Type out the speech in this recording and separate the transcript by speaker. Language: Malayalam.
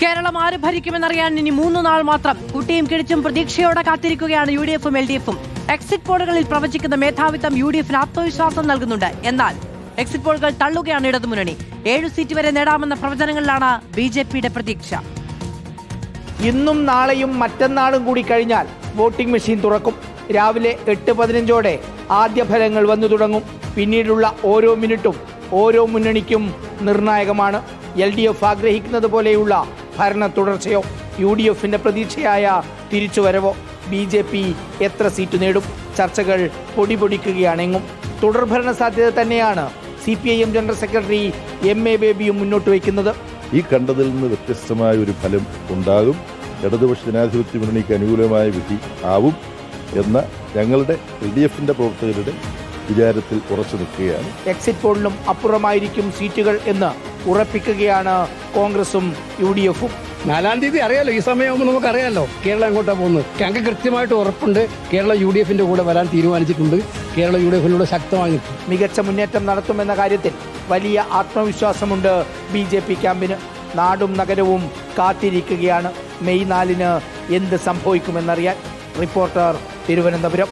Speaker 1: കേരളം ആര് ഭരിക്കുമെന്നറിയാൻ ഇനി 3 നാൾ മാത്രം. കുട്ടിയും കിഴിച്ചും പ്രതീക്ഷയോടെ കാത്തിരിക്കുകയാണ് UDF-ഉം LDF-ഉം. എക്സിറ്റ് പോളുകളിൽ പ്രവചിക്കുന്ന മേധാവിത്വം UDF-ന് ആത്മവിശ്വാസം നൽകുന്നുണ്ട്. എന്നാൽ എക്സിറ്റ് പോളുകൾ തള്ളുകയാണ് ഇടതുമുന്നണി. 7 സീറ്റ് വരെ നേടാമെന്ന പ്രവചനങ്ങളിലാണ് BJP-യുടെ പ്രതീക്ഷ.
Speaker 2: ഇന്നും നാളെയും മറ്റന്നാളും കൂടി കഴിഞ്ഞാൽ വോട്ടിംഗ് മെഷീൻ തുറക്കും. രാവിലെ 8:15 ആദ്യ ഫലങ്ങൾ വന്നു തുടങ്ങും. പിന്നീടുള്ള ഓരോ മിനിറ്റും ഓരോ മുന്നണിക്കും നിർണായകമാണ്. LDF ആഗ്രഹിക്കുന്നത് പോലെയുള്ള ഭരണ തുടർച്ചയോ, UDF-ന്റെ പ്രതീക്ഷയായ തിരിച്ചുവരവോ, BJP എത്ര സീറ്റ് നേടും? ചർച്ചകൾ പൊടിപൊടിക്കുകയാണെങ്ങും. തുടർഭരണ സാധ്യത തന്നെയാണ് CPIM ജനറൽ സെക്രട്ടറി MA ബേബിയും മുന്നോട്ട് വയ്ക്കുന്നത്.
Speaker 3: ഈ കണ്ടതിൽ നിന്ന് വ്യത്യസ്തമായ ഒരു ഫലം ഉണ്ടാകും. ഇടതുപക്ഷ ജനാധിപത്യ മുന്നണിക്ക് അനുകൂലമായ വിധി ആവും എന്ന ഞങ്ങളുടെ LDF-ന്റെ പ്രവർത്തകരുടെ വിചാരത്തിൽ ഉറച്ചു നിൽക്കുകയാണ്.
Speaker 2: എക്സിറ്റ് പോളിനും അപ്പുറമായിരിക്കും സീറ്റുകൾ എന്ന് ഉറപ്പിക്കുകയാണ് കോൺഗ്രസും UDF-ഉം.
Speaker 4: 4-ാം തീയതി അറിയാലോ, ഈ സമയമാകുമ്പോൾ നമുക്കറിയാലോ കേരളം എങ്ങോട്ടാണ് പോകുന്നത്. ഞങ്ങൾക്ക് കൃത്യമായിട്ട് ഉറപ്പുണ്ട്. കേരളം UDF-ന്റെ കൂടെ വരാൻ തീരുമാനിച്ചിട്ടുണ്ട്. കേരളം UDF-ലൂടെ ശക്തമായി നിൽക്കും.
Speaker 2: മികച്ച മുന്നേറ്റം നടത്തുമെന്ന കാര്യത്തിൽ വലിയ ആത്മവിശ്വാസമുണ്ട് BJP ക്യാമ്പിന്. നാടും നഗരവും കാത്തിരിക്കുകയാണ് മെയ് 4-ന് എന്ത് സംഭവിക്കുമെന്നറിയാൻ. റിപ്പോർട്ടർ, തിരുവനന്തപുരം.